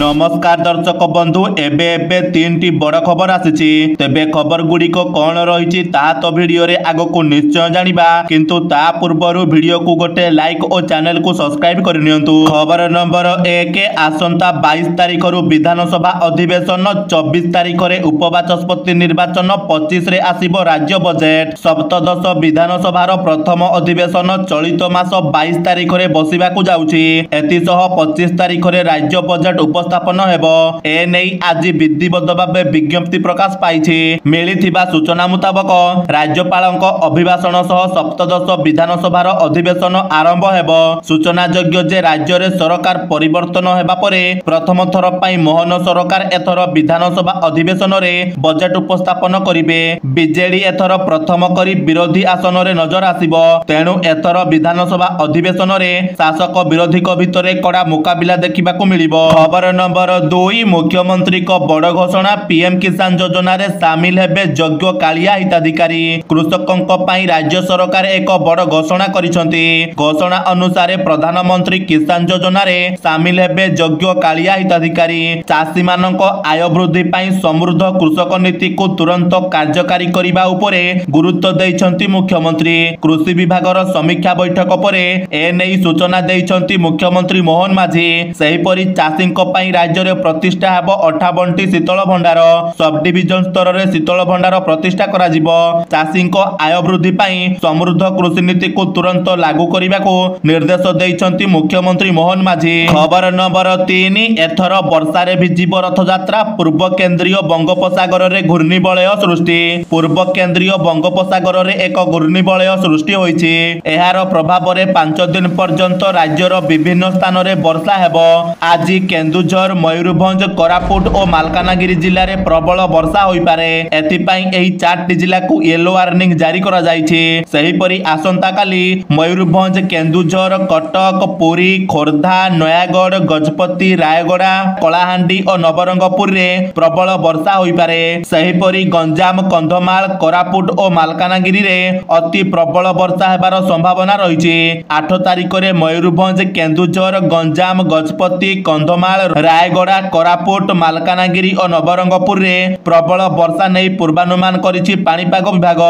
नमस्कार दर्शक बंधु एबे एबे तीन टी बड़ खबर आसीची तेबे खबर गुड़िक कौन रही तो वीडियो रे आग को निश्चय जानिबा किंतु ता पूर्वरु वीडियो को गोटे लाइक और चैनल को सब्सक्राइब कर नियंतु। खबर नंबर 1 आसंता 22 तारिख रु विधानसभा अधिवेशन 24 तारिख रे उपबाचस्पति निर्वाचन 25 रे आसीबो राज्य बजेट। सप्तदश विधानसभा प्रथम अधिवेशन चलित मास 22 तारिख रे बसिबाकू जाउची। एतिसह 25 तारिख रे राज्य बजेट उपस्थापन हेबो। ए नै आज विधिवत भावे विज्ञप्ति प्रकाश पाइछि। मिलिथिबा सूचना मुताबक राज्यपालक अभिभाषण सह सप्तदश विधानसभार अधिवेशन आरंभ हेबो। सूचनायोग्य जे राज्य रे सरकार परिवर्तन हेबा परे प्रथम थर पई मोहन सरकार एथर विधानसभा अधिवेशन रे बजेट उपस्थापन करिवे। बीजेडी एथर प्रथम करी विरोधी आसन रे नजर आसीबो। तेणु एथर विधानसभा अधिवेशन रे शासक विरोधी को भितरे कड़ा मुकाबिला देखिबाकू मिलिबो। खबर नंबर 2 मुख्यमंत्री को बड़ घोषणा पीएम किसान योजना रे शामिल हेबे योग्य कालिया हिताधिकारी। कृषकों पई राज्य सरकार एक बड़ घोषणा करिसंती। घोषणा अनुसार प्रधानमंत्री किसान योजना रे शामिल हेबे योग्य कालिया हिताधिकारी। चाषी मानक आय वृद्धि पई समृद्ध कृषक नीति को तुरंत कार्यकारी करिबा उपरे गुरुत्व दैछंती मुख्यमंत्री। कृषि विभागर समीक्षा बैठक परे ए नै सूचना दैछंती मुख्यमंत्री मोहन माझी। सेहिपरि चाषी पई राज्य रे प्रतिष्ठा हेबो 58टी शीतल भंडार। सब डिविजन स्तर रे शीतल भंडार प्रतिष्ठा करा जिवो। चाषी आय वृद्धि पई समृद्ध कृषि नीति को तुरंत लागू करिबाकू निर्देश दैछंती मुख्यमंत्री मोहन माझी। खबर नंबर 3 एथर वर्षा रे भिजिबो रथयात्रा पूर्व केंद्रीय बंगोपसागर रे घूर्णिबलय सृष्टि। पूर्व केंद्रीय बंगोपसागर रे एक घूर्णिबलय सृष्टि होईछि। एहार प्रभाव रे 5 दिन पर्यंत राज्यर विभिन्न स्थान रे वर्षा हेबो। आज केन्दुझर मयूरभंज कोरापुट और मालकानगिरी जिले में प्रबल वर्षा हो पारे। एथिपाई एही 4टी जिला को येलो वार्निंग जारी करा जायछि। सेहिपरि आसंता काली मयूरभंज केन्दुझर कटक पुरी खोर्धा नयागढ़ गजपति रायगड़ा कलाहांडी और नवरंगपुर रे प्रबल वर्षा हो पारे। सेहिपरि गंजाम कंधमाल कोरापुट और मालकानगिरी रे अति प्रबल वर्षा हेबार संभावना रहिछि। 8 तारिख रे मयूरभंज केन्दुझर गंजाम गजपति कंधमाल रायगड़ा कोरापुट मालकानगिरी और नवरंगपुर रे प्रबल वर्षा नहीं पूर्वानुमान करिछि पाणीपाग विभाग।